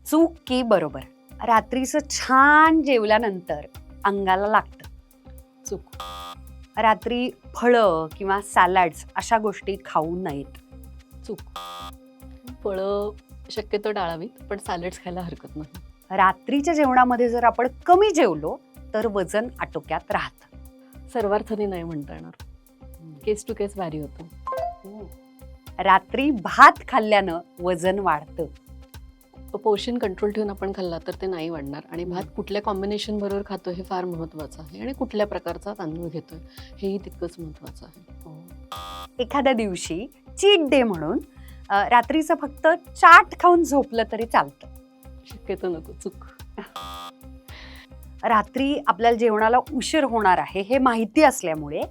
चूक की बरोबर? रात्रीचं छान जेवल्यानंतर अंगाला लागतं. चूक. रात्री फळं किंवा सॅलड्स अशा गोष्टी खाऊ नयेत. चूक. फळं शक्यतो टाळावीत, पण सॅलड्स खायला हरकत नाही. रात्रीच्या जेवणामध्ये जर आपण कमी जेवलो तर वजन आटोक्यात राहतं. सर्वार्थाने नाही म्हणता येणार. केस टू केस व्हॅरी होतं. रात्री भात खाल्ल्यानं वजन वाढतं. पोर्शन कंट्रोल ठेवून आपण खाल्ला तर ते नाही वाढणार. आणि भात कुठल्या कॉम्बिनेशन बरोबर खातो हे फार महत्त्वाचं आहे. आणि कुठल्या प्रकारचा तांदूळ घेतोय हेही तितकंच महत्त्वाचं आहे. एखाद्या दिवशी चीट डे म्हणून रात्रीचं फक्त चाट खाऊन झोपलं तरी चालतं. शक्यतो नको. चूक. रात्री आपल्याला जेवणाला उशीर होणार आहे हे माहिती असल्यामुळे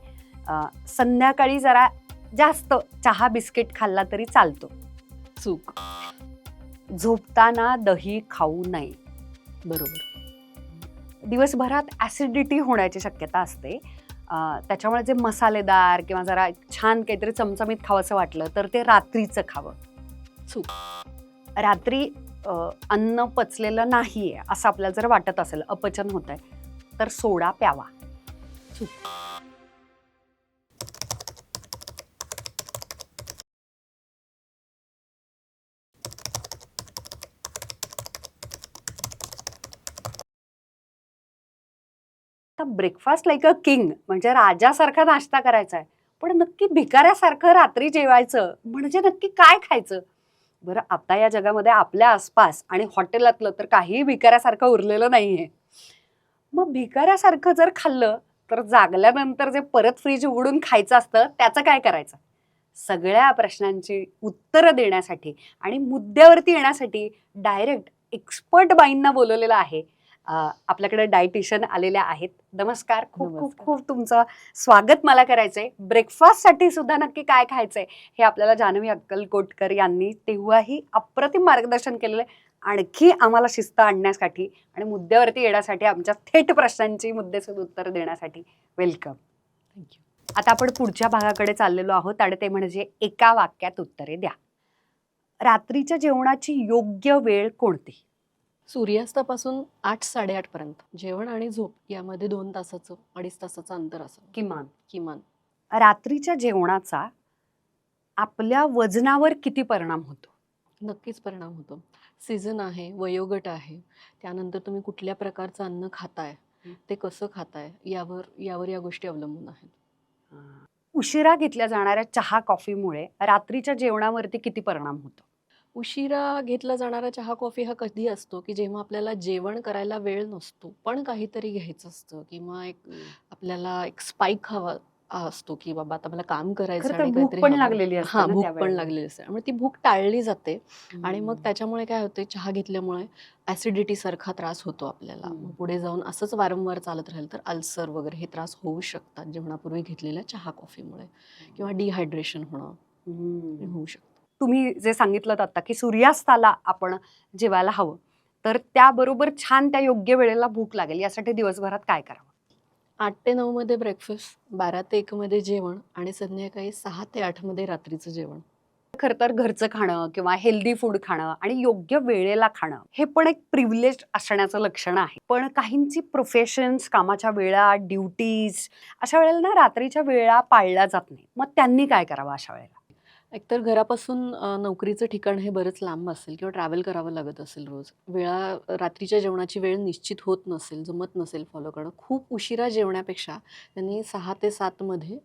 संध्याकाळी जरा जास्त चहा बिस्किट खाल्ला तरी चालतो. चूक. झोपताना दही खाऊ नये. बरोबर. दिवसभरात ॲसिडिटी होण्याची शक्यता असते. त्याच्यामुळे जे मसालेदार किंवा जरा छान काहीतरी चमचमीत खावंसं वाटलं तर ते रात्रीचं खावं. चूक. रात्री अन्न पचलेलं नाहीये असं आपल्याला जर वाटत असेल, अपचन होत आहे, तर सोडा प्यावा. चूक. आता ब्रेकफास्ट लाईक अ किंग म्हणजे राजासारखा नाश्ता करायचा आहे, पण नक्की भिकाऱ्यासारखं रात्री जेवायचं म्हणजे नक्की काय खायचं? बरं, आता या जगामध्ये आपल्या आसपास आणि हॉटेलातलं तर काहीही भिकाऱ्यासारखं उरलेलं नाहीये. मग भिकाऱ्यासारखं जर खाल्लं तर जागल्यानंतर जे परत फ्रीज उघडून खायचं असतं त्याचं काय करायचं? सगळ्या प्रश्नांची उत्तरं देण्यासाठी आणि मुद्द्यावरती येण्यासाठी डायरेक्ट एक्सपर्ट बाईंना बोलवलेलं आहे. आपल्याकडे डायटिशियन आलेल्या आहेत. नमस्कार. खूप खूप नमस्कार. खूप तुमचं स्वागत मला करायचंय. ब्रेकफास्टसाठी सुद्धा नक्की काय खायचंय हे आपल्याला जान्हवी अक्कलकोटकर यांनी तेव्हाही अप्रतिम मार्गदर्शन केलेलं आहे. आणखी आम्हाला शिस्त आणण्यासाठी आणि मुद्द्यावरती येण्यासाठी, आमच्या थेट प्रश्नांची मुद्देसूद उत्तर देण्यासाठी वेलकम. थँक्यू. आता आपण पुढच्या भागाकडे चाललेलो आहोत आणि ते म्हणजे एका वाक्यात उत्तरे द्या. रात्रीच्या जेवणाची योग्य वेळ कोणती? सूर्यास्तापासून 8-8:30 पर्यंत. जेवण आणि झोप यामध्ये 2 तासाचं 2.5 तासाचं अंतर असावं किमान. किमान. रात्रीच्या जेवणाचा आपल्या वजनावर किती परिणाम होतो? नक्कीच परिणाम होतो. सीझन आहे, वयोगट आहे, त्यानंतर तुम्ही कुठल्या प्रकारचं अन्न खाताय, ते कसं खाताय यावर या गोष्टी अवलंबून आहेत. उशिरा घेतल्या जाणाऱ्या चहा कॉफीमुळे रात्रीच्या जेवणावरती किती परिणाम होतो? उशिरा घेतला जाणारा चहा कॉफी हा कधी असतो की जेव्हा आपल्याला जेवण करायला वेळ नसतो पण काहीतरी घ्यायचं असतं, किंवा आपल्याला एक स्पाइक हवा असतो की बाबा आता मला काम करायचं खरं तर आणि भूक काहीतरी पण हवंय. लागलेली असते हा, ना भूक पण त्यावेळेला. लागलेली असते, त्यामुळे ती भूक टाळली जाते. आणि मग त्याच्यामुळे काय होते, चहा घेतल्यामुळे ऍसिडिटी सारखा त्रास होतो आपल्याला. मग पुढे जाऊन असंच वारंवार चालत राहील तर अल्सर वगैरे हे त्रास होऊ शकतात जेवणापूर्वी घेतलेल्या चहा कॉफीमुळे, किंवा डिहायड्रेशन होणं हे होऊ शकतं. तुम्ही जे सांगितलं आता की सूर्यास्ताला आपण जेवायला हवं, तर त्याबरोबर छान त्या योग्य वेळेला भूक लागेल यासाठी दिवसभरात काय करावं? 8 ते 9 मध्ये ब्रेकफास्ट, 12 ते 1 मध्ये जेवण आणि संध्याकाळी 6 ते 8 मध्ये रात्रीचं जेवण. खरं तर घरचं खाणं किंवा हेल्दी फूड खाणं आणि योग्य वेळेला खाणं हे पण एक प्रिव्हिलेज असण्याचं लक्षण आहे. पण काहींची प्रोफेशन्स, कामाच्या वेळा, ड्युटीज अशा वेळेला ना रात्रीच्या वेळा पाळल्या जात नाही. मग त्यांनी काय करावं अशा वेळेला? एकतर घरापासून नोकरीचं ठिकाण हे बरंच लांब असेल किंवा ट्रॅव्हल करावं लागत असेल रोज. रात्रीच्या जेवणाची वेळ निश्चित होत नसेल, जमत नसेल फॉलो करणं. खूप उशिरा जेवण्यापेक्षा त्यांनी 6 ते 7 मध्ये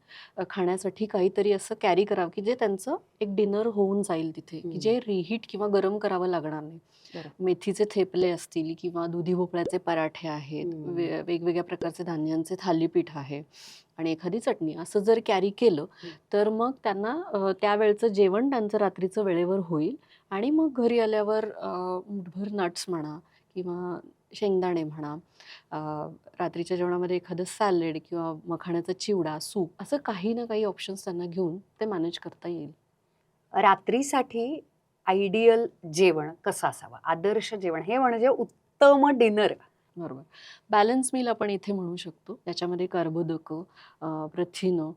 खाण्यासाठी काहीतरी असं कॅरी करावं की जे त्यांचं एक डिनर होऊन जाईल तिथे, की जे रिहीट किंवा गरम करावं लागणार नाही. मेथीचे थेपले असतील किंवा दुधी भोपळ्याचे पराठे आहेत, वेगवेगळ्या प्रकारचे धान्यांचे थालीपीठ आहे आणि एखादी चटणी, असं जर कॅरी केलं तर मग त्यांना त्यावेळचं जेवण त्यांचं रात्रीचं वेळेवर होईल. आणि मग घरी आल्यावर मुठभर नट्स म्हणा किंवा शेंगदाणे म्हणा, रात्रीच्या जेवणामध्ये एखादं सॅलेड किंवा मखाण्याचा चिवडा, सूप, असं काही ना काही ऑप्शन्स त्यांना घेऊन ते मॅनेज करता येईल. रात्रीसाठी आयडियल जेवण कसं असावं? आदर्श जेवण हे म्हणजे उत्तम डिनर. बरोबर. बॅलन्स मील आपण इथे म्हणू शकतो. त्याच्यामध्ये कर्बोदकं, प्रथिनं,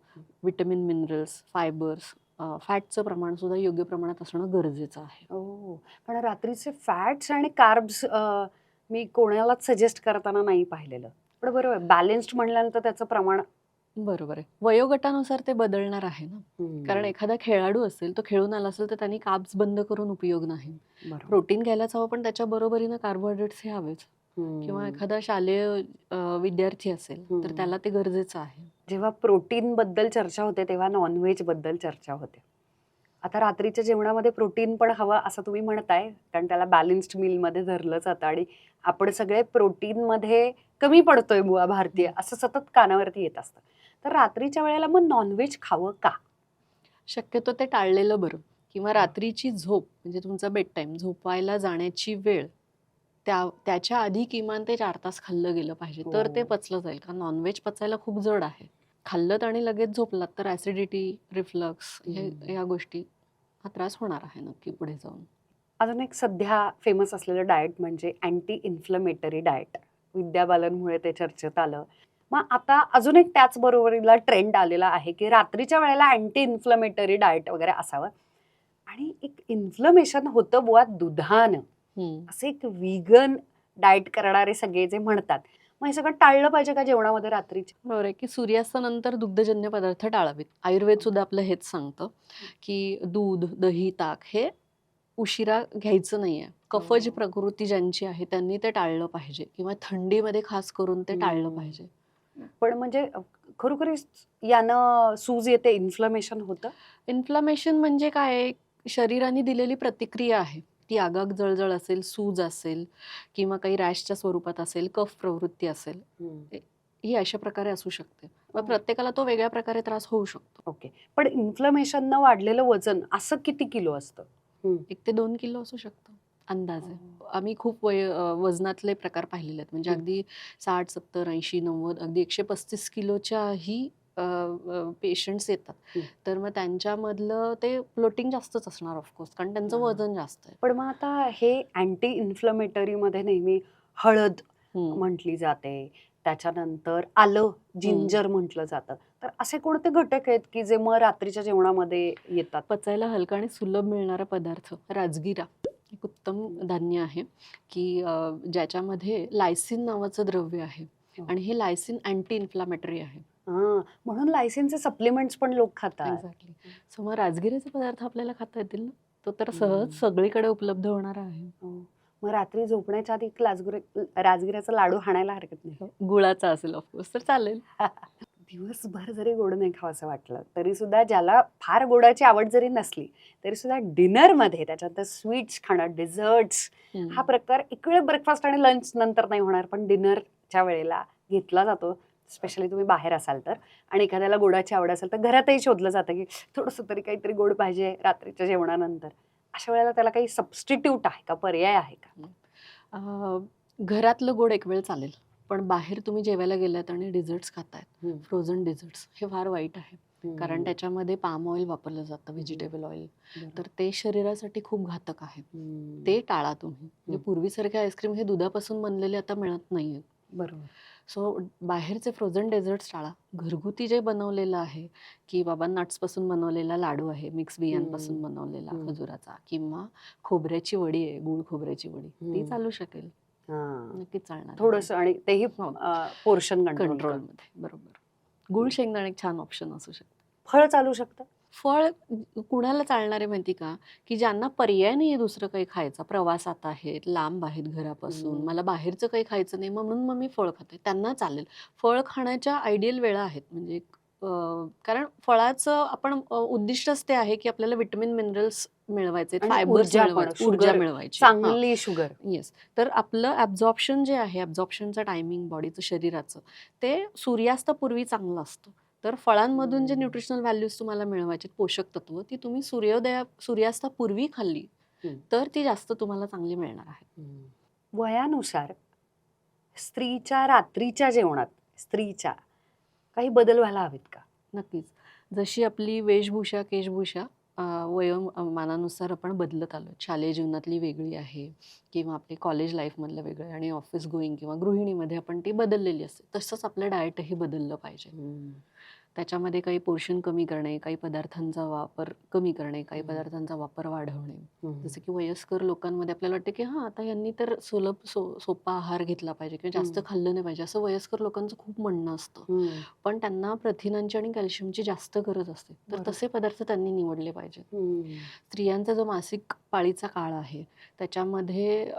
विटॅमिन, मिनरल्स, फायबर्स, फॅटचं प्रमाण सुद्धा योग्य प्रमाणात असणं गरजेचं आहे. हो. पण रात्रीचे फॅट्स आणि कार्ब्स मी कोणालाच सजेस्ट करताना नाही पाहिलेलं. पण बरोबर बॅलन्स्ड म्हणल्यानंतर त्याचं प्रमाण बरोबर आहे. वयोगटानुसार ते बदलणार आहे ना. कारण एखादा खेळाडू असेल, तो खेळून आला असेल, तर त्यांनी कार्ब्स बंद करून उपयोग नाही. बरोबर. प्रोटीन घ्यायलाच हवं, पण त्याच्या बरोबरीनं कार्बोहायड्रेट्स हे हवेच. किंवा एखादा शालेय विद्यार्थी असेल, तर त्याला ते गरजेचं आहे. जेव्हा प्रोटीन बद्दल चर्चा होते तेव्हा नॉनव्हेज बद्दल चर्चा होते. आता रात्रीच्या जेवणामध्ये प्रोटीन पण हवं असं तुम्ही म्हणताय, कारण त्याला बॅलन्स्ड मीलमध्ये धरलं जातं आणि आपण सगळे प्रोटीनमध्ये कमी पडतोय बुवा भारतीय असं सतत कानावरती येत असतं. तर रात्रीच्या वेळेला मग नॉनव्हेज खावं का? शक्यतो ते टाळलेलं बरं. किंवा रात्रीची झोप म्हणजे तुमचा बेड टाईम, झोपायला जाण्याची वेळ, त्याच्या आधी किमान ते 4 तास खाल्लं गेलं पाहिजे. तर ते पचलं जाईल. कारण नॉनव्हेज पचायला खूप जड आहे. खाल्लत आणि लगेच झोपलात तर ॲसिडिटी, रिफ्लक्स ह्या गोष्टी, हा त्रास होणार आहे नक्की पुढे जाऊन. अजून एक सध्या फेमस असलेलं डाएट म्हणजे अँटी इन्फ्लमेटरी डाएट. विद्या बालनमुळे ते चर्चेत आलं. मग आता अजून एक त्याच बरोबरीला ट्रेंड आलेला आहे की रात्रीच्या वेळेला अँटी इन्फ्लमेटरी डाएट वगैरे असावं आणि एक इन्फ्लमेशन होतं बुवा दुधानं, असे एक व्हीगन डाएट करणारे सगळे जे म्हणतात. मग हे सगळं टाळलं पाहिजे का जेवणामध्ये रात्रीच्या? बरोबर आहे की सूर्यास्तानंतर दुग्धजन्य पदार्थ टाळावेत. आयुर्वेद सुद्धा आपलं हेच सांगतं की दूध, दही, ताक हे उशिरा घ्यायचं नाहीये. कफज प्रकृती ज्यांची आहे त्यांनी ते टाळलं पाहिजे किंवा थंडीमध्ये खास करून ते टाळलं पाहिजे. पण म्हणजे खरोखरीच यानं सूज येते, इन्फ्लमेशन होतं? इन्फ्लमेशन म्हणजे काय? शरीराने दिलेली प्रतिक्रिया आहे. ती आगाग जळजळ असेल, सूज असेल किंवा काही रॅशच्या स्वरूपात असेल, कफ प्रवृत्ती असेल, ही अशा प्रकारे असू शकते. मग प्रत्येकाला तो वेगळ्या प्रकारे त्रास होऊ शकतो. ओके. पण इन्फ्लमेशननं वाढलेलं वजन असं किती किलो असतं? 1 ते 2 किलो असू शकतं अंदाजे. आम्ही खूप वजनातले प्रकार पाहिलेले आहेत. म्हणजे अगदी 60, 70, 80, 90, अगदी 135 किलोच्याही पेशंट्स येतात. तर मग त्यांच्यामधलं ते फ्लोटिंग जास्तच असणार ऑफकोर्स, कारण त्यांचं वजन जास्त आहे. पण मग आता हे अँटी इन्फ्लमेटरी मध्ये नेहमी हळद म्हटली जाते, त्याच्यानंतर आलं, जिंजर म्हटलं जातं. तर असे कोणते घटक आहेत की जे मग रात्रीच्या जेवणामध्ये येतात? पचायला हलका आणि सुलभ मिळणारा पदार्थ राजगिरा एक उत्तम धान्य आहे की ज्याच्यामध्ये लायसिन नावाचं द्रव्य आहे आणि हे लायसिन अँटी इन्फ्लामेटरी आहे. म्हणून लायसिनचे सप्लिमेंट्स पण लोक खातात. एक्झॅक्टली. सो मग राजगिऱ्याचे पदार्थ आपल्याला खाता येतील ना. तो तर सहज सगळीकडे उपलब्ध होणार आहे. मग रात्री झोपण्याच्या आधी राजगिऱ्याचा लाडू हाणायला हरकत नाही. गुळाचा असेल ऑफकोर्स तर चालेल. दिवसभर जरी गोड नाही खावंसं वाटलं तरी सुद्धा, ज्याला फार गोडाची आवड जरी नसली तरी सुद्धा डिनरमध्ये त्याच्यानंतर स्वीट्स खाणं, डेझर्ट्स हा प्रकार एक वेळ ब्रेकफास्ट आणि लंच नंतर नाही होणार, पण डिनरच्या वेळेला घेतला जातो. स्पेशली तुम्ही बाहेर असाल तर, आणि एखाद्याला गोडाची आवड असेल तर घरातही शोधलं जातं की थोडंसं तरी काहीतरी गोड पाहिजे रात्रीच्या जेवणानंतर. अशा वेळेला त्याला काही सबस्टिट्यूट आहे का, पर्याय आहे का? घरातलं गोड एक वेळ चालेल, पण बाहेर तुम्ही जेवायला गेलात आणि डिझर्ट्स खातायत, फ्रोझन डिझर्ट्स, हे फार वाईट आहे. कारण त्याच्यामध्ये पाम ऑइल वापरलं जातं, व्हेजिटेबल ऑइल, तर ते शरीरासाठी खूप घातक आहे. ते टाळा तुम्ही. म्हणजे पूर्वीसारखे आईस्क्रीम हे दुधापासून बनलेले आता मिळत नाहीये. बरोबर. सो बाहेरचे फ्रोझन डेझर्ट्स टाळा. घरगुती जे बनवलेलं आहे की बाबा नट्सपासून बनवलेला लाडू आहे, मिक्स बियांपासून बनवलेला खजुराचा, किंवा खोबऱ्याची वडी आहे, गूळ खोबऱ्याची वडी, ती चालू शकेल, नक्कीच चालणार. थोडंसं, आणि तेही पोर्शन कंट्रोलमध्ये. बरोबर. गूळ शेंगदाणे एक छान ऑप्शन असू शकतं. फळ चालू शकतं? फळ कुणाला चालणार आहे माहिती का? की ज्यांना पर्याय नाही आहे दुसरं काही खायचा, प्रवासात आहेत, लांब आहेत घरापासून, मला बाहेरचं काही खायचं नाही म्हणून मग मी फळ खाते, त्यांना चालेल. फळ खाण्याच्या आयडियल वेळा आहेत. म्हणजे कारण फळाचं आपण उद्दिष्टच ते आहे की आपल्याला विटामिन मिनरल्स मिळवायचे, फायबर्स मिळवायचे, ऊर्जा मिळवायची, चांगली शुगर. येस. तर आपलं ॲब्झॉर्प्शन जे आहे, ॲब्झॉर्प्शनचं टायमिंग बॉडीचं, शरीराचं, ते सूर्यास्तापूर्वी चांगलं असतं. तर फळांमधून जे न्यूट्रिशनल व्हॅल्यूज तुम्हाला मिळवायचे, पोषक तत्व, ती तुम्ही सूर्यास्तापूर्वी खाल्ली तर ती जास्त तुम्हाला चांगली मिळणार आहे. वयानुसार स्त्रीच्या रात्रीच्या जेवणात काही बदल व्हायला हवेत का? नक्कीच. जशी आपली वेशभूषा, केशभूषा वयोमानानुसार आपण बदलत आलो. शालेय जीवनातली वेगळी आहे किंवा आपली कॉलेज लाईफमधलं वेगळं आहे आणि ऑफिस गोईंग किंवा गृहिणीमध्ये आपण ती बदललेली असते. तसंच आपलं डाएटही बदललं पाहिजे. त्याच्यामध्ये काही पोर्शन कमी करणे, काही पदार्थांचा वापर कमी करणे, काही पदार्थांचा वापर वाढवणे. जसं की वयस्कर लोकांमध्ये आपल्याला वाटतं की हां, आता यांनी तर सोपा आहार घेतला पाहिजे किंवा जास्त खाल्लं नाही पाहिजे, असं वयस्कर लोकांचं खूप म्हणणं असतं. पण त्यांना प्रथिनांची आणि कॅल्शियमची जास्त गरज असते, तर बरोबर. तसे पदार्थ त्यांनी निवडले पाहिजेत. स्त्रियांचा जो मासिक पाळीचा काळ आहे त्याच्यामध्ये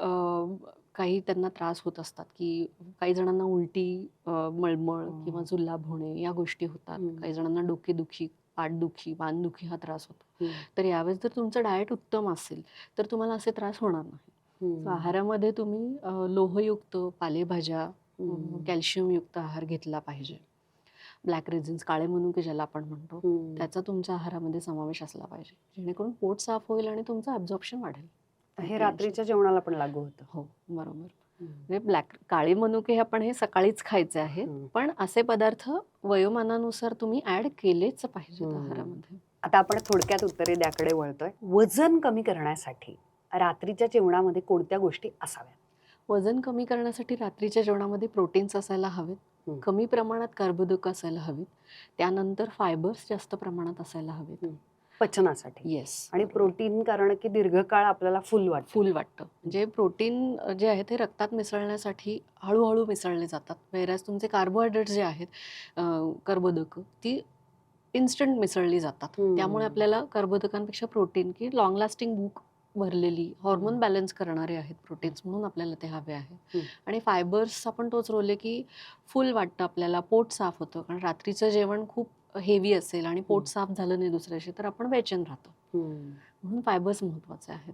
काही त्यांना त्रास होत असतात, की काही जणांना उलटी, मळमळ किंवा जुलाब होणे या गोष्टी होतात. काही जणांना डोकेदुखी, पाठदुखी, मानदुखी हा त्रास होतो. तर यावेळेस जर तुमचं डाएट उत्तम असेल तर तुम्हाला असे त्रास होणार नाही. So आहारामध्ये तुम्ही लोहयुक्त पालेभाज्या, कॅल्शियमयुक्त आहार घेतला पाहिजे. ब्लॅक रेझिन्स, काळे मनुके ज्याला आपण म्हणतो, त्याचा तुमच्या आहारामध्ये समावेश असला पाहिजे, जेणेकरून पोट साफ होईल आणि तुमचं ॲब्झॉर्प्शन वाढेल. हे रात्रीच्या जेवणाला पण लागू होतं. हो, बरोबर. म्हणजे काळे मनुके आपण हे सकाळीच खायचे आहेत, पण असे पदार्थ वयोमानानुसार तुम्ही ऍड केलेच पाहिजेत आहारामध्ये. आता आपण थोडक्यात उत्तरे द्याकडे वळतोय. वजन कमी करण्यासाठी रात्रीच्या जेवणामध्ये कोणत्या गोष्टी असाव्यात? वजन कमी करण्यासाठी रात्रीच्या जेवणामध्ये प्रोटीन्स असायला हवेत, कमी प्रमाणात कार्बोदक असायला हवेत, त्यानंतर फायबर्स जास्त प्रमाणात असायला हवेत पचनासाठी. येस. आणि प्रोटीन कारण की दीर्घकाळ आपल्याला फुल वाटतं. म्हणजे प्रोटीन जे आहे ते रक्तात मिसळण्यासाठी हळूहळू मिसळले जातात, वेरॅज तुमचे कार्बोहायड्रेट्स जे आहेत, कर्बोदक, ती इन्स्टंट मिसळली जातात. त्यामुळे आपल्याला कर्बोदकांपेक्षा प्रोटीन, की लॉंग लास्टिंग भूक भरलेली, हॉर्मोन बॅलन्स करणारे आहेत प्रोटीन्स, म्हणून आपल्याला ते हवे आहे. आणि फायबर्स आपण तोच रोल की फुल वाटतं आपल्याला, पोट साफ होतं. कारण रात्रीचं जेवण खूप हेवी असेल आणि पोट साफ झालं नाही दुसऱ्या दिवशी तर आपण बेचैन राहतो. म्हणून फायबर्स महत्वाचे आहेत.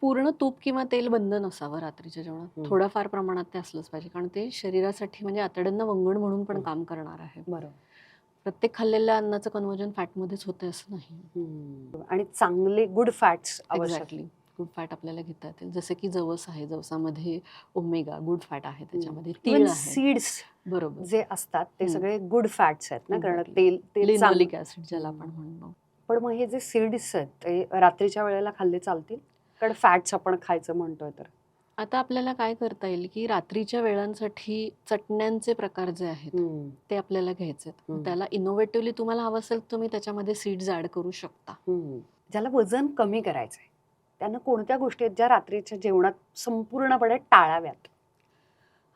पूर्ण तूप किंवा तेल बंद नसावं रात्रीच्या जेवणात, थोड्याफार प्रमाणात ते असलंच पाहिजे, कारण ते शरीरासाठी म्हणजे आतड्यांना वंगण म्हणून पण काम करणार आहे. बरोबर. प्रत्येक खाल्लेल्या अन्नाचं कन्व्हर्जन फॅटमध्येच होतं असं नाही. आणि चांगले good fats exactly, good fat आपल्याला घेता येतील, जसे की जवस आहे, जवसामध्ये ओमेगा गुड फॅट आहे, त्याच्यामध्ये तीळ आहे, सीड्स बरोबर, जे असतात ते सगळे गुड फॅट्स आहेत ना, कारण तेल लिनोलिक ऍसिड ज्याला आपण म्हणतो. पण मग हे जे सीड्स आहेत ते रात्रीच्या वेळेला खाल्ले चालतील? कारण फॅट्स आपण खायचं म्हणतोय तर आता आपल्याला काय करता येईल की रात्रीच्या वेळांसाठी चटण्यांचे प्रकार जे आहेत ते आपल्याला घ्यायचे आहेत. त्याला इनोव्हेटिव्हली तुम्हाला हवं असेल तुम्ही त्याच्यामध्ये सीड्स ऍड करू शकता. ज्याला वजन कमी करायचंय त्यांना कोणत्या गोष्टी आहेत ज्या रात्रीच्या जेवणात संपूर्णपणे टाळाव्यात?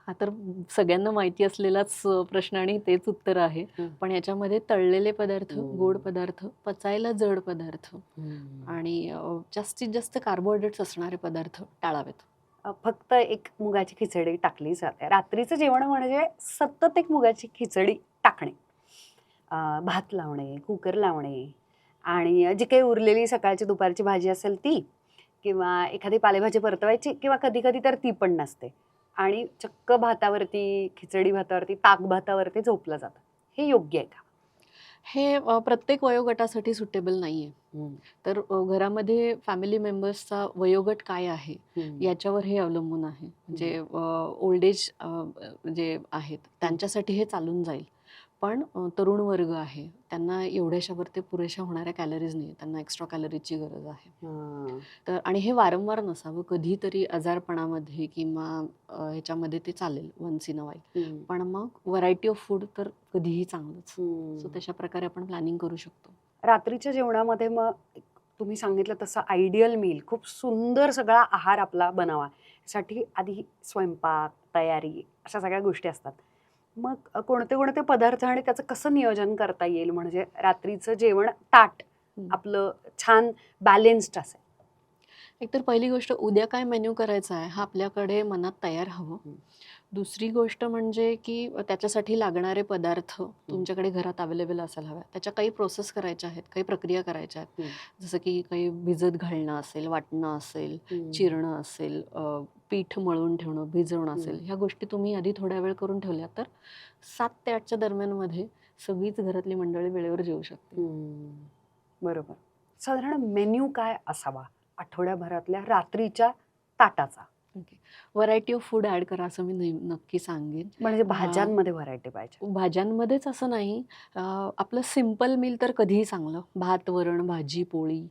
हा तर सगळ्यांना माहिती असलेलाच प्रश्न आणि तेच उत्तर आहे. पण याच्यामध्ये तळलेले पदार्थ, गोड पदार्थ, पचायला जड पदार्थ आणि जास्तीत जास्त कार्बोहायड्रेट्स असणारे पदार्थ टाळावेत. फक्त एक मुगाची खिचडी टाकली जाते रात्रीचं जेवण, म्हणजे सतत एक मुगाची खिचडी टाकणे, भात लावणे, कुकर लावणे, आणि जी काही उरलेली सकाळची दुपारची भाजी असेल ती, किंवा एखादी पालेभाजी परतवायची, किंवा कधी कधी तर ती पण नसते, आणि चक्क भातावरती, खिचडी भातावरती, ताक भातावरती झोपलं जातं. हे योग्य आहे का? हे प्रत्येक वयोगटासाठी सुटेबल नाहीये. तर घरामध्ये फॅमिली मेंबर्सचा वयोगट काय आहे याच्यावर हे अवलंबून आहे. म्हणजे ओल्ड एज जे आहेत त्यांच्यासाठी हे चालून जाईल, पण तरुण वर्ग आहे त्यांना एवढ्याशावर ते पुरेशा होणाऱ्या कॅलरीज नाही, त्यांना एक्स्ट्रा कॅलरीजची गरज आहे. तर आणि हे वारंवार नसावं, कधीतरी आजारपणामध्ये किंवा ह्याच्यामध्ये ते चालेल वन्स इन अ वाईल, पण मग व्हरायटी ऑफ फूड तर कधीही चांगलंच. सो तशा प्रकारे आपण प्लॅनिंग करू शकतो. रात्रीच्या जेवणामध्ये मग तुम्ही सांगितलं तसं आयडियल मील, खूप सुंदर सगळा आहार आपला बनावा, यासाठी आधी स्वयंपाक, तयारी, अशा सगळ्या गोष्टी असतात. मग कोणते कोणते पदार्थ आणि त्याचं कसं नियोजन करता येईल म्हणजे रात्रीचं जेवण ताट आपलं छान बॅलेन्स्ड असेल? एकतर पहिली गोष्ट, उद्या काय मेन्यू करायचा आहे हा आपल्याकडे मनात तयार हवं. दुसरी गोष्ट म्हणजे की त्याच्यासाठी लागणारे पदार्थ तुमच्याकडे घरात अवेलेबल असायला हव्या. त्याच्या काही प्रोसेस करायच्या आहेत, काही प्रक्रिया करायच्या आहेत, जसं की काही भिजत घालणं असेल, वाटणं असेल, चिरणं असेल, पीठ मळून ठेवणं, भिजवणं असेल, ह्या गोष्टी तुम्ही आधी थोड्या वेळ करून ठेवल्या तर 7 ते 8च्या दरम्यानमध्ये सगळीच घरातली मंडळी वेळेवर जेवू शकते. बरोबर. साधारण मेन्यू काय असावा आठवड्याभरातल्या रात्रीच्या ताटाचा? Okay. Variety of food add करा असं मी नक्की सांगेन. म्हणजे भाज्यांमध्ये व्हरायटी पाहिजे. भाज्यांमध्येच असं नाही, आपलं सिंपल मील तर कधीही चांगलं. भात, वरण, भाजी, पोळी,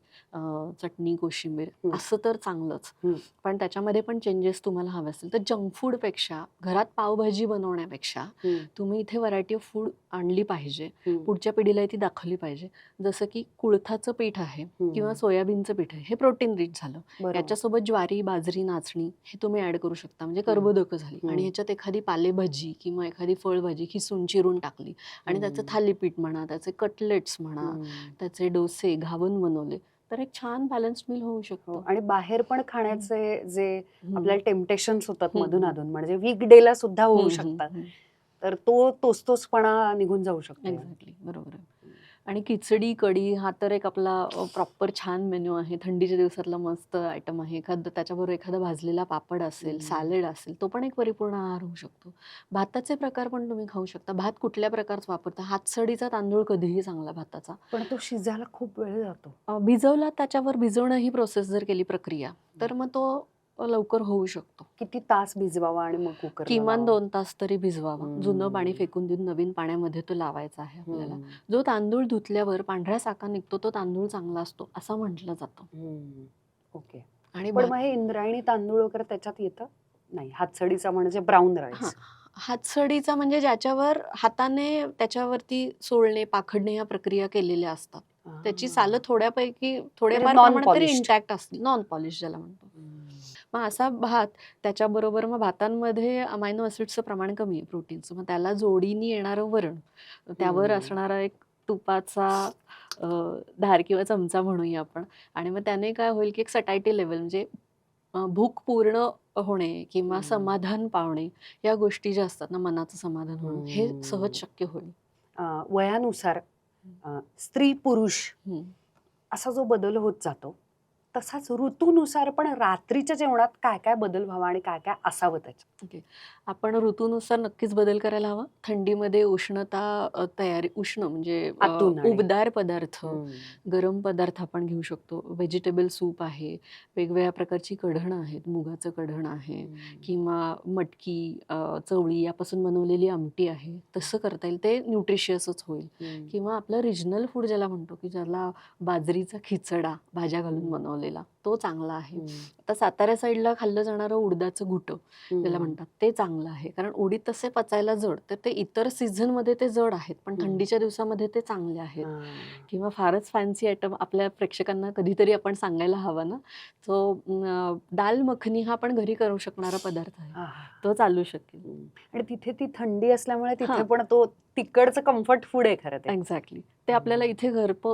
चटणी, कोशिंबीर हं. असं तर चांगलंच. हं. पण त्याच्यामध्ये पण चेंजेस तुम्हाला हवे असतील तर जंक फूडपेक्षा, घरात पावभाजी बनवण्यापेक्षा हं. तुम्ही इथे व्हरायटी ऑफ फूड आणली पाहिजे. हं. पुढच्या पिढीलाही ती दाखवली पाहिजे. जसं की कुळथाचं पीठ आहे किंवा हं. सोयाबीनचं पीठ आहे, हे प्रोटीन रिच झालं. बरोबर. याच्यासोबत ज्वारी, बाजरी, नाचणी हे तुम्ही ॲड करू शकता, म्हणजे हं. कर्बोदकं झाली. आणि हं. ह्याच्यात एखादी पालेभाजी किंवा एखादी फळभाजी खिसून चिरून टाकली आणि त्याचं हं. थालीपीठ म्हणा, त्याचे कटलेट्स म्हणा, हं. त्याचे डोसे, घावन बनवले, तर एक छान बॅलन्स्ड मील होऊ हो. शकतं. आणि बाहेर पण खाण्याचे जे हं. आपल्याला टेम्पटेशन्स होतात हं, मधून हं. अधून, म्हणजे वीकडेला सुद्धा होऊ हं, हं, शकतात. हं. तर तोच तोचपणा निघून जाऊ शकतो याने. एक्झॅक्टली, बरोबर आहे. आणि खिचडी, कढी हा तर एक आपला प्रॉपर छान मेन्यू आहे. थंडीच्या दिवसातला मस्त आयटम आहे. एखादं त्याच्याबरोबर एखादा भाजलेला पापड असेल, हं. सॅलड असेल, तो पण एक परिपूर्ण आहार होऊ शकतो. भाताचे प्रकार पण तुम्ही खाऊ शकता. भात कुठल्या प्रकारचा वापरता? हातसडीचा तांदूळ कधीही चांगला भाताचा. पण तो शिजायला खूप वेळ जातो. भिजवला, त्याच्यावर भिजवणं ही प्रोसेस जर केली प्रक्रिया, तर मग तो लवकर होऊ शकतो. किती तास भिजवावा आणि मग कुकरला किमान लावावा? 2 तास तरी भिजवावा. जुनं पाणी हं. फेकून देऊन नवीन पाण्यामध्ये तो लावायचा आहे आपल्याला. हं. जो तांदूळ धुतल्यावर पांढरा साका निघतो तो तांदूळ चांगला असतो असं म्हटलं जातं. हं. ओके. आणि पण मग हे इंद्रायणी तांदूळ वगैरे त्याच्यात येतं? नाही, हातसडीचा म्हणजे ब्राऊन हां, राईस. हातसडीचा म्हणजे ज्याच्यावर हाताने त्याच्यावरती सोलणे, पाखडणे ह्या प्रक्रिया केलेल्या असतात. त्याची सालं हां. थोड्यापैकी म्हणजे थोड्याफार नॉन प्रमाणात तरी पॉलिश्ड. इंटॅक्ट असतील. नॉन पॉलिश ज्याला म्हणतो. हं. मग असा भात, त्याच्याबरोबर मग भातांमध्ये अमायनो ॲसिड्सचं प्रमाण कमी आहे, प्रोटीनचं. मग त्याला जोडीनी येणारं वरण, त्यावर हं. असणारा एक तुपाचा धार किंवा चमचा म्हणूया आपण. आणि मग त्याने काय होईल की एक सटायटी लेव्हल, म्हणजे भूक पूर्ण होणे किंवा हं. समाधान पावणे, या गोष्टी ज्या असतात ना, मनाचं समाधान होणं, हे सहज हं. शक्य होईल. वयानुसार स्त्री पुरुष हं. असा जो बदल होत जातो, तसाच ऋतूनुसार पण रात्रीच्या जेवणात काय काय बदल व्हावा आणि काय काय असावं त्याच्यात? ओके. आपण ऋतूनुसार नक्कीच बदल करायला हवा. थंडीमध्ये उष्णता तयारी, उष्ण म्हणजे आतून आणि उबदार पदार्थ, हं. गरम पदार्थ आपण घेऊ शकतो. व्हेजिटेबल सूप आहे, वेगवेगळ्या प्रकारची कढणं आहेत, मुगाचं कढण आहे हं. किंवा मटकी, चवळी यापासून बनवलेली आमटी आहे. तसं करता येईल, ते न्यूट्रिशियसच होईल. हं. किंवा आपलं रिजनल फूड ज्याला म्हणतो, की ज्याला बाजरीचा खिचडा भाज्या घालून हं. बनवलेला, तो चांगला आहे. हं. आता साताऱ्या साईडला खाल्लं जाणारं उडदाचं घुटं ज्याला हं. म्हणतात, ते चांगलं आहे. कारण उडीद तसे पचायला जड, तर ते इतर सीझनमध्ये ते जड आहेत, पण हं. थंडीच्या दिवसामध्ये ते चांगले आहेत. हां. किंवा फारच फॅन्सी आयटम आपल्या प्रेक्षकांना कधीतरी आपण सांगायला हवा ना, तो दाल मखनी हा पण घरी करू शकणारा पदार्थ आहे. आहा. तो चालू शकेल. हं. आणि तिथे ती थंडी असल्यामुळे तिथे हां. पण तो तिकडचं कम्फर्ट फूड आहे खरं ते. एक्झॅक्टली. ते आपल्याला इथे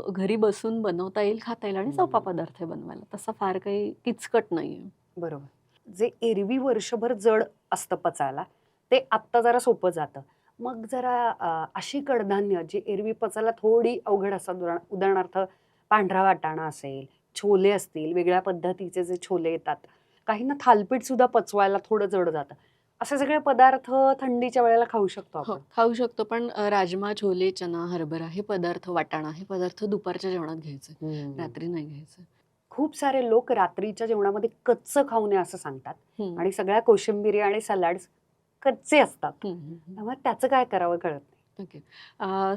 घरी बसून बनवता येईल, खाता येईल आणि सोपा हं. पदार्थ आहे बनवायला. तसा फार काही किचकट नाहीये. बरोबर. जे एरवी वर्षभर जड असतं पचायला, ते आत्ता जरा सोपं जातं. मग जरा अशी कडधान्य जी एरवी पचायला थोडी अवघड असतात, उदाहरणार्थ पांढरा वाटाणा असेल, छोले असतील, वेगळ्या पद्धतीचे जे छोले येतात. काहींना थालीपीठ सुद्धा पचवायला थोडं जड जातं. असे सगळे पदार्थ थंडीच्या वेळेला खाऊ शकतो हो, आपण. खाऊ शकतो. पण राजमा, छोले, चना, हरभरा हे पदार्थ, वाटाणा हे पदार्थ दुपारच्या जेवणात घ्यायचे. हं. रात्री नाही घ्यायचं. खूप सारे लोक रात्रीच्या जेवणामध्ये कच्चं खाऊ नये असं सांगतात हं. आणि सगळ्या कोशिंबिरी आणि सलाड्स कच्चे असतात. हं, हं, हं. त्यामुळे त्याचं काय करावं कळत नाही. ओके.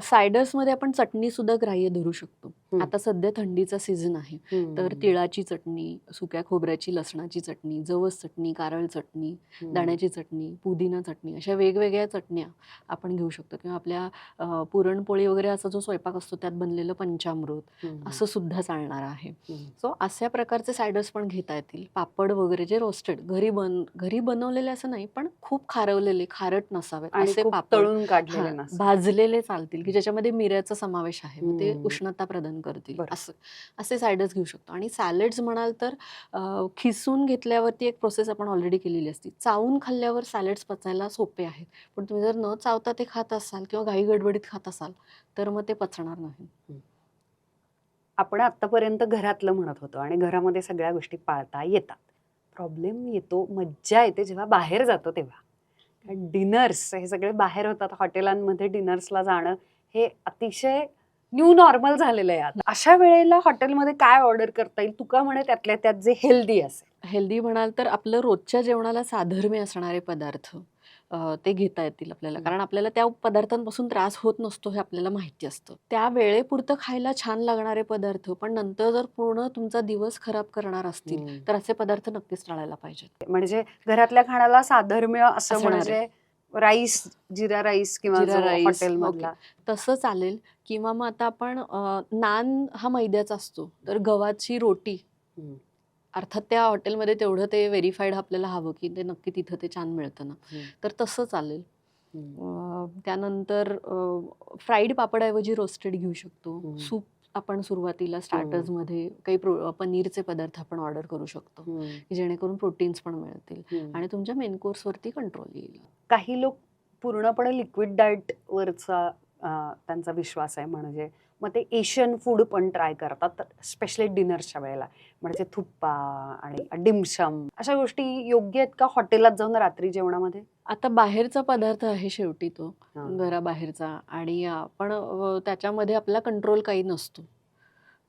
सायडर्समध्ये आपण चटणी सुद्धा ग्राह्य धरू शकतो. हं. आता सध्या थंडीचा सीझन आहे. तर हं. तिळाची चटणी, सुक्या खोबऱ्याची, लसणाची चटणी, जवस चटणी, कारळ चटणी, हं. दाण्याची चटणी, पुदिना चटणी, अशा वेगवेगळ्या चटण्या आपण घेऊ शकतो. किंवा आपल्या पुरणपोळी वगैरे असा जो स्वयंपाक असतो त्यात बनलेलं पंचामृत, हं. असं सुद्धा चालणार आहे. हं. सो अशा प्रकारचे सायडर्स पण घेता येतील. पापड वगैरे जे रोस्टेड घरी बनवलेले असं नाही, पण खूप खारवलेले, खारट नसावेत आणि असे खूप पापड. तळून काढलेले हां, नसतात. भाजलेले चालतील, की ज्याच्यामध्ये मिऱ्याचा समावेश आहे. मग ते हं. उष्णता प्रदान करतील. बरं. असे सायडर्स घेऊ शकतो. आणि सॅलड्स म्हणाल तर खिसून घेतल्यावरती एक प्रोसेस आपण ऑलरेडी केलेली असते. चावून खाल्ल्यावर सॅलड्स पचायला सोपे आहेत. पण तुम्ही जर न चावता ते खात असाल किंवा घाईगडबडीत खात असाल, तर मग ते पचणार नाही. आपण आत्तापर्यंत घरातलं म्हणत होतो आणि घरामध्ये सगळ्या गोष्टी पाळता येतात. प्रॉब्लेम येतो, मज्जा येते जेव्हा बाहेर जातो तेव्हा. डिनर्स हे सगळे बाहेर होतात. हॉटेलांमध्ये डिनर्सला जाणं हे अतिशय न्यू नॉर्मल झालेलं आहे आता. अशा वेळेला हॉटेलमध्ये काय ऑर्डर करता येईल तुका म्हणे त्यातल्या त्यात जे हेल्दी असेल? हेल्दी म्हणाल तर आपलं रोजच्या जेवणाला साधर्म्य असणारे पदार्थ ते घेता येतील आपल्याला. कारण आपल्याला त्या पदार्थांपासून त्रास होत नसतो हे आपल्याला माहिती असतं. त्या वेळेपुरतं खायला छान लागणारे पदार्थ, पण नंतर जर पूर्ण तुमचा दिवस खराब करणार असतील, तर असे पदार्थ नक्कीच टाळायला पाहिजेत. म्हणजे घरातल्या खाण्याला साधर्म्य असं असणार आहे. म्हणजे राईस, जिरा राईस किंवा जिरा जो राईस, हॉटेल ओके. मधला. तसं चालेल. किंवा मग आता आपण नान हा मैद्याचा असतो, तर गव्हाची रोटी हम्म. अर्थात त्या हॉटेलमध्ये तेवढं ते व्हेरिफाईड आपल्याला हवं की ते नक्की तिथं ते छान मिळतं ना, तर तसं चालेल. त्यानंतर फ्राईड पापडऐवजी रोस्टेड घेऊ शकतो. सूप आपण सुरुवातीला स्टार्टर्समध्ये काही पनीरचे पदार्थ आपण ऑर्डर करू शकतो, की जेणेकरून प्रोटीन्स पण मिळतील आणि तुमच्या मेन कोर्सवरती कंट्रोल येईल. काही लोक पूर्णपणे लिक्विड डाएट वरचा त्यांचा विश्वास आहे, म्हणजे मग ते एशियन फूड पण ट्राय करतात स्पेशली डिनरच्या वेळेला, म्हणजे थुप्पा आणि डिमशम अशा गोष्टी योग्य आहेत का हॉटेलात जाऊन रात्री जेवणामध्ये? आता बाहेरचा पदार्थ आहे शेवटी तो घराबाहेरचा, आणि आपण त्याच्यामध्ये आपला कंट्रोल काही नसतो.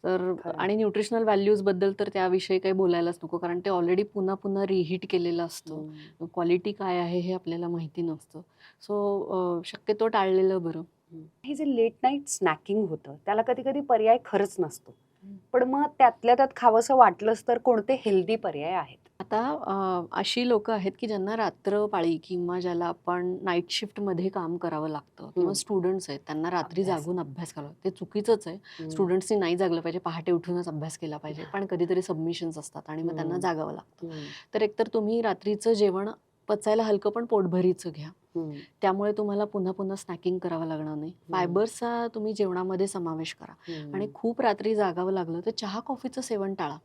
तर आणि न्यूट्रिशनल व्हॅल्यूज बद्दल तर त्याविषयी काही बोलायलाच नको, कारण ते ऑलरेडी पुन्हा पुन्हा रिहीट केलेलं असतं. क्वालिटी काय आहे हे आपल्याला माहिती नसतं. सो शक्यतो टाळलेलं बरं. हे जे लेट नाईट स्नॅकिंग होतं त्याला कधी कधी पर्याय खरंच नसतो, पण मग त्यातल्या त्यात खावंसं वाटलंच तर कोणते हेल्दी पर्याय आहेत? आता अशी लोक आहेत की ज्यांना रात्रपाळी किंवा ज्याला आपण नाईट शिफ्टमध्ये काम करावं लागतं, किंवा स्टुडंट्स आहेत त्यांना रात्री अभ्यास. जागून अभ्यास करावा. ते चुकीचंच आहे. स्टुडंट्सनी नाही जागलं पाहिजे, पहाटे उठूनच अभ्यास केला पाहिजे, पण कधीतरी सबमिशन्स असतात आणि मग त्यांना जागावं लागतं. तर एकतर तुम्ही रात्रीचं जेवण पचायला हलकं पण पोटभरीचं घ्या, त्यामुळे तुम्हाला पुन्हा पुन्हा स्नॅकिंग करावं लागणार नाही. फायबर्सचा तुम्ही जेवणामध्ये समावेश करा. आणि खूप रात्री जागावं लागलं तर चहा कॉफीचं सेवन टाळा.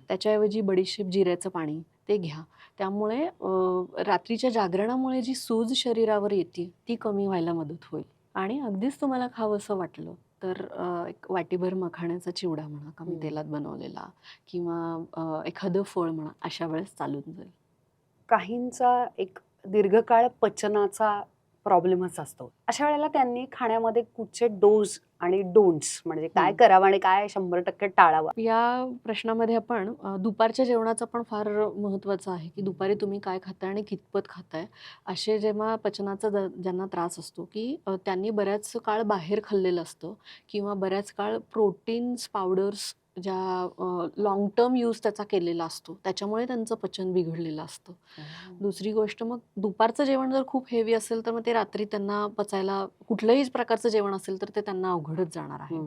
त्याच्याऐवजी बडीशेप, जिऱ्याचं पाणी ते घ्या. त्यामुळे रात्रीच्या जागरणामुळे जी सूज शरीरावर येते ती कमी व्हायला मदत होईल. आणि अगदीच तुम्हाला खावंसं वाटलं तर एक वाटीभर मखाण्याचा चिवडा म्हणा, कमी तेलात बनवलेला, किंवा एखादं फळ म्हणा, अशा वेळेस चालून जाईल. काहींचा एक दीर्घकाळ पचनाचा प्रॉब्लेमच असतो, अशा वेळेला त्यांनी खाण्यामध्ये कुठचे डोज आणि डोंट्स म्हणजे काय करावं आणि काय 100% टाळावं? या प्रश्नामध्ये आपण दुपारच्या जेवणाचं पण फार महत्त्वाचं आहे, की दुपारी तुम्ही काय खाताय आणि कितपत खाताय. असे जेव्हा पचनाचा ज्यांना त्रास असतो, की त्यांनी बऱ्याच काळ बाहेर खाल्लेलं असतं, किंवा बऱ्याच काळ प्रोटीन्स पावडर्स ज्या लाँग टर्म यूज त्याचा केलेला असतो, त्याच्यामुळे त्यांचं पचन बिघडलेलं असतं. दुसरी गोष्ट, मग दुपारचं जेवण जर खूप हेवी असेल तर मग ते रात्री त्यांना पचायला, कुठलंही प्रकारचं जेवण असेल तर ते त्यांना अवघडच जाणार आहे.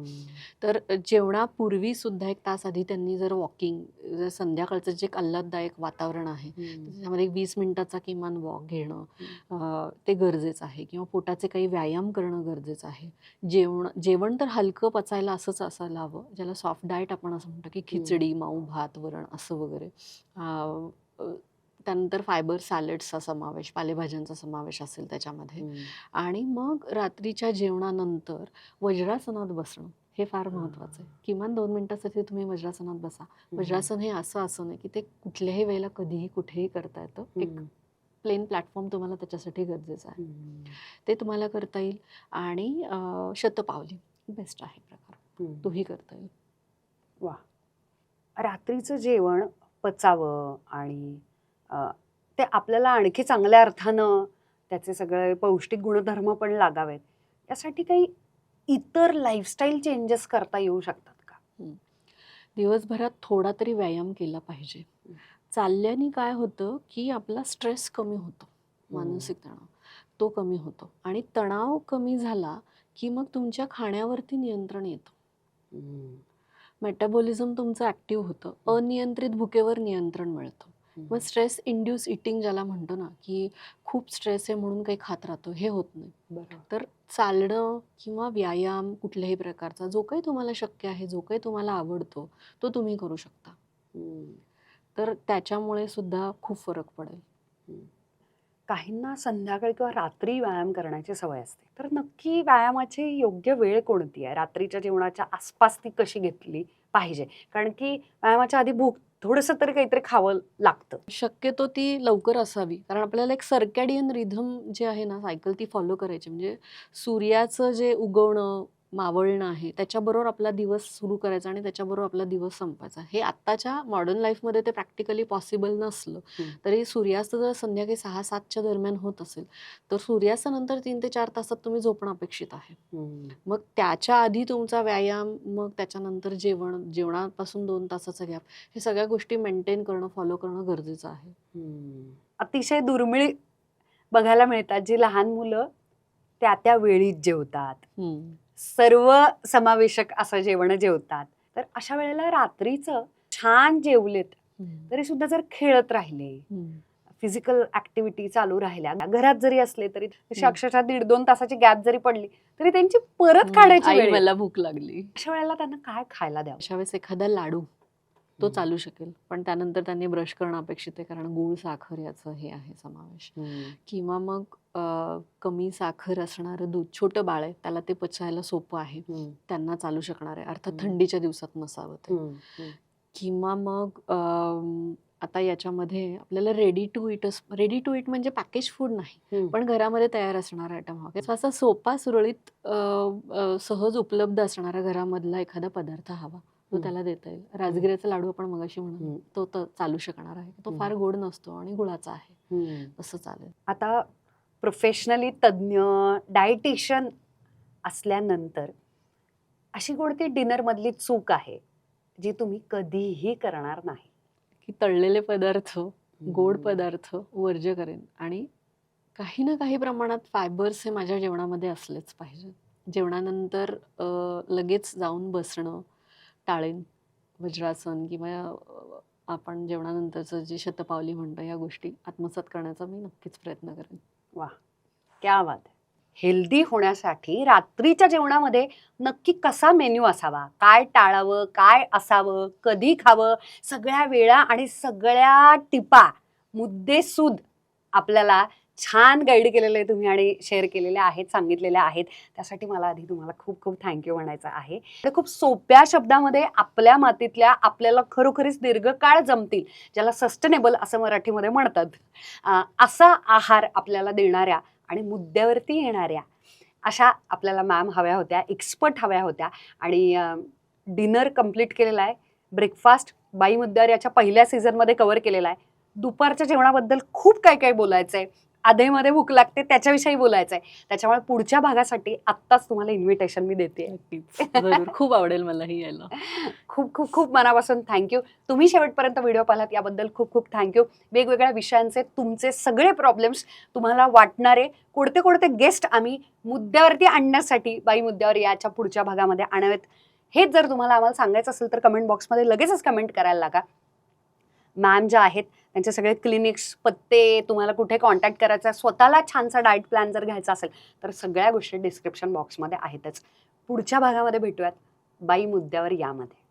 तर जेवणापूर्वी सुद्धा 1 तास आधी त्यांनी जर वॉकिंग, संध्याकाळचं जे एक आल्हाददायक वातावरण आहे त्याच्यामध्ये 20 मिनिटाचा किमान वॉक घेणं ते गरजेचं आहे, किंवा पोटाचे काही व्यायाम करणं गरजेचं आहे. जेवण तर हलकं पचायला असंच असायला हवं, ज्याला सॉफ्ट डाएट आपण असं म्हणतो, की खिचडी, मऊ भात, वरण असं वगैरे. त्यानंतर फायबर सॅलड्सचा समावेश, पालेभाज्यांचा समावेश असेल त्याच्यामध्ये. आणि मग रात्रीच्या जेवणानंतर वज्रासनात बसणं हे फार महत्त्वाचं आहे. किमान 2 मिनिटासाठी तुम्ही वज्रासनात बसा. वज्रासन हे असं आसन आहे की ते कुठल्याही वेळेला कधीही कुठेही करता येतं. एक प्लेन प्लॅटफॉर्म तुम्हाला त्याच्यासाठी गरजेचं आहे. ते तुम्हाला करता येईल. आणि शतपावली बेस्ट आहे प्रकार, तोही करता येईल. वा. रात्रीचं जेवण पचावं आणि ते आपल्याला आणखी चांगल्या अर्थानं त्याचे सगळे पौष्टिक गुणधर्म पण लागावेत, यासाठी काही इतर लाईफस्टाईल चेंजेस करता येऊ शकतात का? दिवसभरात थोडा तरी व्यायाम केला पाहिजे. चालल्याने काय होतं की आपला स्ट्रेस कमी होतो, मानसिक तणाव तो कमी होतो, आणि तणाव कमी झाला की मग तुमच्या खाण्यावरती नियंत्रण येतं. मेटाबॉलिझम तुमचं ॲक्टिव्ह होतं. अनियंत्रित भुकेवर नियंत्रण मिळतं. मग स्ट्रेस इंड्यूस इटिंग ज्याला म्हणतो ना, की खूप स्ट्रेस आहे म्हणून काही खात राहतो, हे होत नाही. तर चालणं किंवा व्यायाम कुठल्याही प्रकारचा जो काही तुम्हाला शक्य आहे, जो काही तुम्हाला आवडतो तो तुम्ही करू शकता. तर त्याच्यामुळे सुद्धा खूप फरक पडेल. काहींना संध्याकाळी किंवा रात्री व्यायाम करण्याची सवय असते, तर नक्की व्यायामाची योग्य वेळ कोणती आहे? रात्रीच्या जेवणाच्या आसपास ती कशी घेतली पाहिजे? कारण की व्यायामाच्या आधी भूक, थोडंसं तरी काहीतरी खावं लागतं. शक्यतो ती लवकर असावी, कारण आपल्याला एक सर्कॅडियन रिधम जे आहे ना, सायकल ती फॉलो करायची. म्हणजे सूर्याचं जे उगवणं, मावळणं आहे, त्याच्याबरोबर आपला दिवस सुरू करायचा आणि त्याच्याबरोबर आपला दिवस संपायचा. हे आत्ताच्या मॉडर्न लाईफमध्ये ते प्रॅक्टिकली पॉसिबल नसलं तरी सूर्यास्त जर संध्याकाळी 6-7च्या दरम्यान होत असेल तर सूर्यास्तानंतर 3 ते 4 तासात तुम्ही झोपणं अपेक्षित आहे. मग त्याच्या आधी तुमचा व्यायाम, मग त्याच्यानंतर जेवण, जेवणापासून 2 तासाचा गॅप, हे सगळ्या गोष्टी मेंटेन करणं, फॉलो करणं गरजेचं आहे. अतिशय दुर्मिळ बघायला मिळतात जी लहान मुलं त्या वेळीच जेवतात, सर्व समावेशक असं जेवण जेवतात. तर अशा वेळेला रात्रीचं छान जेवलेत तरी सुद्धा जर खेळत राहिले, फिजिकल ऍक्टिव्हिटी चालू राहिल्या, घरात जरी असले तरी अक्षरशः 1.5-2 तासाची गॅप जरी पडली तरी त्यांची परत काढायची आई वेळ येते. मला भूक लागली. अशा वेळेला त्यांना काय खायला द्यावं? अशा वेळेस एखादा लाडू तो चालू शकेल, पण त्यानंतर त्यांनी ब्रश करणं अपेक्षित आहे कारण गूळ, साखर याचं हे आहे समावेश. किंवा मग कमी साखर असणारं दूध, छोटं बाळ आहे त्याला ते पचायला सोपं आहे, त्यांना चालू शकणार आहे. अर्थात थंडीच्या दिवसात नसावं ते. किंवा मग आता याच्यामध्ये आपल्याला रेडी टू इट म्हणजे पॅकेज फूड नाही, पण घरामध्ये तयार असणारा आयटम हवा. असा सोपा, सुरळीत, सहज उपलब्ध असणारा घरामधला एखादा पदार्थ हवा, तो त्याला देता येईल. राजगिऱ्याचा लाडू आपण मगाशी म्हणून तो चालू शकणार आहे. तो फार गोड नसतो आणि गुळाचा आहे, तसं चालेल. आता प्रोफेशनली तज्ज्ञ डायटिशियन असल्यानंतर अशी कोणती डिनर मधली चूक आहे जी तुम्ही कधीही करणार नाही? की तळलेले पदार्थ, गोड पदार्थ वर्ज्य करेन आणि काही ना काही प्रमाणात फायबर्स हे माझ्या जेवणामध्ये असलेच पाहिजे. जेवणानंतर लगेच जाऊन बसणं टाळेन. वज्रासन किंवा आपण जेवणानंतरचं जे शतपावली म्हणतो, या गोष्टी आत्मसात करण्याचा मी नक्कीच प्रयत्न करेन. वा, क्या बात आहे. हेल्दी होण्यासाठी रात्रीच्या जेवणामध्ये नक्की कसा मेन्यू असावा, काय टाळावं, काय असावं, कधी खावं, सगळ्या वेळा आणि सगळ्या टिपा मुद्देसूद आपल्याला छान गाईड केलेले आहे तुम्ही आणि शेअर केलेल्या आहेत, सांगितलेल्या आहेत. त्यासाठी मला आधी तुम्हाला खूप खूप थँक्यू म्हणायचं आहे. खूप सोप्या शब्दामध्ये आपल्या मातीतल्या आपल्याला खरोखरीच दीर्घकाळ जमतील, ज्याला सस्टेनेबल असं मराठीमध्ये म्हणतात, असा आहार आपल्याला देणाऱ्या आणि मुद्द्यावरती येणाऱ्या अशा आपल्याला मॅम हव्या होत्या, एक्सपर्ट हव्या होत्या. आणि डिनर कंप्लीट केलेला आहे, ब्रेकफास्ट बाई मुद्द्यावर याच्या पहिल्या सीझनमध्ये कव्हर केलेला आहे. दुपारच्या जेवणाबद्दल खूप काय काय बोलायचं आहे, आधेमध्ये भूक लागते त्याच्याविषयी बोलायचं आहे. त्याच्यामुळे पुढच्या भागासाठी आत्ताच तुम्हाला इन्व्हिटेशन मी देते. जरूर, खूप आवडेल मलाही यायला. खूप खूप खूप मनापासून थँक्यू. तुम्ही शेवटपर्यंत व्हिडिओ पाहिलात याबद्दल खूप खूप थँक्यू. वेगवेगळ्या विषयांचे तुमचे सगळे प्रॉब्लेम्स, तुम्हाला वाटणारे कोणते कोणते गेस्ट आम्ही मुद्द्यावरती आणण्यासाठी बाई मुद्द्यावर याच्या पुढच्या भागामध्ये आणावेत, हेच जर तुम्हाला आम्हाला सांगायचं असेल तर कमेंट बॉक्समध्ये लगेचच कमेंट करायला लागा. मॅम ज्या आहेत त्यांचे सगळे क्लिनिक्स, पत्ते, तुम्हाला कुठे कॉन्टॅक्ट करायचा, स्वतःला छानसा डाएट प्लॅन जर घ्यायचा असेल तर सगळ्या गोष्टी डिस्क्रिप्शन बॉक्समध्ये आहेतच. पुढच्या भागामध्ये भेटूयात बाई मुद्द्यावर यामध्ये.